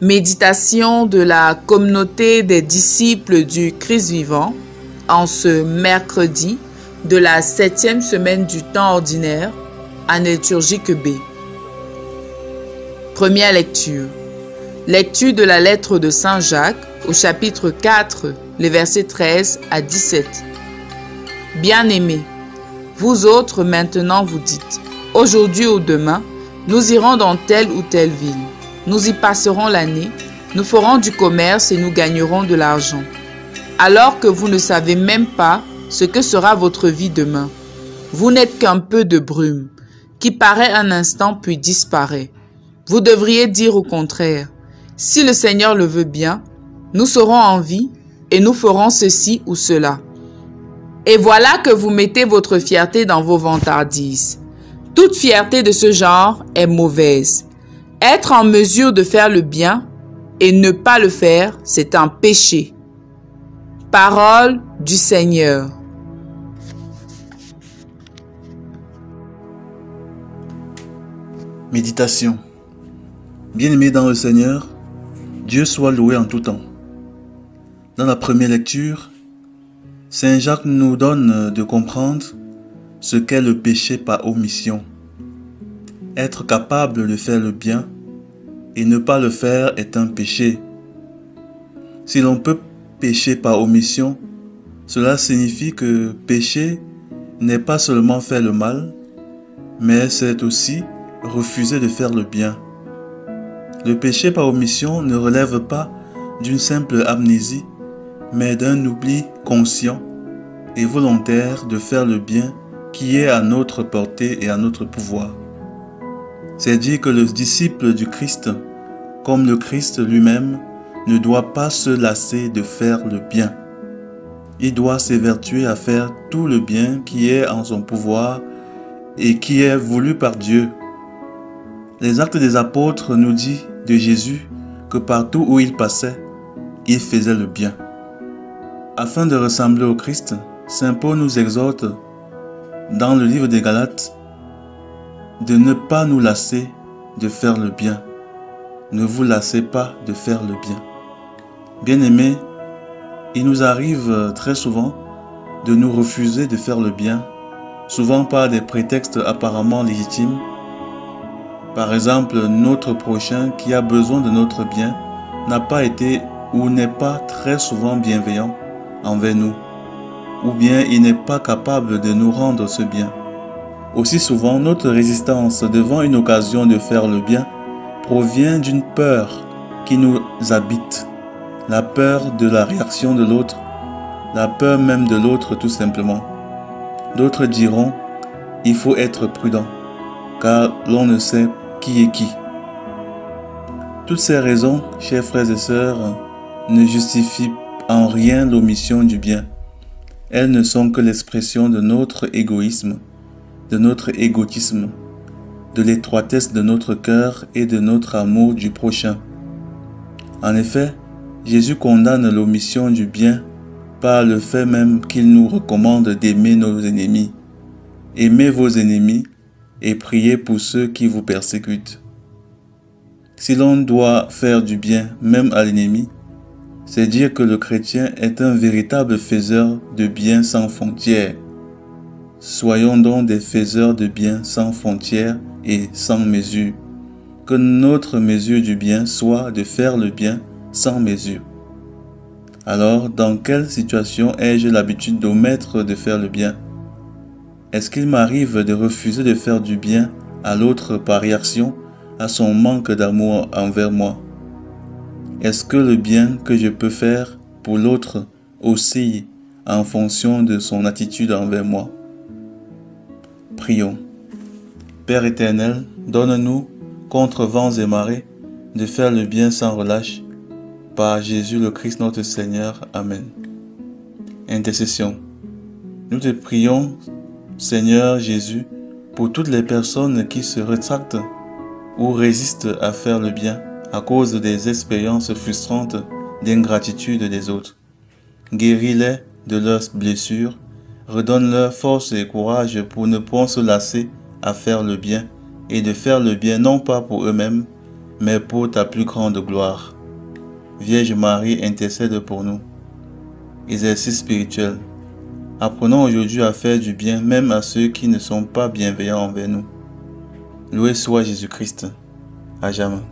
Méditation de la communauté des disciples du Christ vivant en ce mercredi de la 7e semaine du temps ordinaire, année liturgique B. Première lecture. Lecture de la lettre de Saint Jacques au chapitre 4, les versets 13 à 17. Bien-aimés, vous autres maintenant vous dites, aujourd'hui ou demain, nous irons dans telle ou telle ville. Nous y passerons l'année, nous ferons du commerce et nous gagnerons de l'argent. Alors que vous ne savez même pas ce que sera votre vie demain. Vous n'êtes qu'un peu de brume, qui paraît un instant puis disparaît. Vous devriez dire au contraire, si le Seigneur le veut bien, nous serons en vie et nous ferons ceci ou cela. Et voilà que vous mettez votre fierté dans vos vantardises. Toute fierté de ce genre est mauvaise. Être en mesure de faire le bien et ne pas le faire, c'est un péché. Parole du Seigneur. Méditation. Bien-aimés dans le Seigneur, Dieu soit loué en tout temps. Dans la première lecture, Saint Jacques nous donne de comprendre ce qu'est le péché par omission. Être capable de faire le bien et ne pas le faire est un péché. Si l'on peut pécher par omission, cela signifie que pécher n'est pas seulement faire le mal, mais c'est aussi refuser de faire le bien. Le péché par omission ne relève pas d'une simple amnésie, mais d'un oubli conscient et volontaire de faire le bien qui est à notre portée et à notre pouvoir. C'est dire que le disciple du Christ, comme le Christ lui-même, ne doit pas se lasser de faire le bien. Il doit s'évertuer à faire tout le bien qui est en son pouvoir et qui est voulu par Dieu. Les Actes des Apôtres nous disent de Jésus que partout où il passait, il faisait le bien. Afin de ressembler au Christ, Saint Paul nous exhorte dans le livre des Galates de ne pas nous lasser de faire le bien. Ne vous lassez pas de faire le bien. Bien-aimés, il nous arrive très souvent de nous refuser de faire le bien, souvent par des prétextes apparemment légitimes. Par exemple, notre prochain qui a besoin de notre bien n'a pas été ou n'est pas très souvent bienveillant envers nous, ou bien il n'est pas capable de nous rendre ce bien. Aussi souvent, notre résistance devant une occasion de faire le bien provient d'une peur qui nous habite, la peur de la réaction de l'autre, la peur même de l'autre tout simplement. D'autres diront, il faut être prudent, car l'on ne sait qui est qui. Toutes ces raisons, chers frères et sœurs, ne justifient en rien l'omission du bien. Elles ne sont que l'expression de notre égoïsme, de notre égotisme, de l'étroitesse de notre cœur et de notre amour du prochain. En effet, Jésus condamne l'omission du bien par le fait même qu'il nous recommande d'aimer nos ennemis. Aimez vos ennemis et priez pour ceux qui vous persécutent. Si l'on doit faire du bien même à l'ennemi, c'est dire que le chrétien est un véritable faiseur de bien sans frontières. Soyons donc des faiseurs de bien sans frontières et sans mesure. Que notre mesure du bien soit de faire le bien sans mesure. Alors, dans quelle situation ai-je l'habitude d'omettre de faire le bien? Est-ce qu'il m'arrive de refuser de faire du bien à l'autre par réaction à son manque d'amour envers moi? Est-ce que le bien que je peux faire pour l'autre oscille en fonction de son attitude envers moi? Prions. Père éternel, donne-nous, contre vents et marées, de faire le bien sans relâche, par Jésus le Christ notre Seigneur. Amen. Intercession. Nous te prions, Seigneur Jésus, pour toutes les personnes qui se rétractent ou résistent à faire le bien à cause des expériences frustrantes d'ingratitude des autres. Guéris-les de leurs blessures, redonne-leur force et courage pour ne point se lasser à faire le bien et de faire le bien non pas pour eux-mêmes, mais pour ta plus grande gloire. Vierge Marie, intercède pour nous. Exercice spirituel. Apprenons aujourd'hui à faire du bien même à ceux qui ne sont pas bienveillants envers nous. Loué soit Jésus-Christ. À jamais.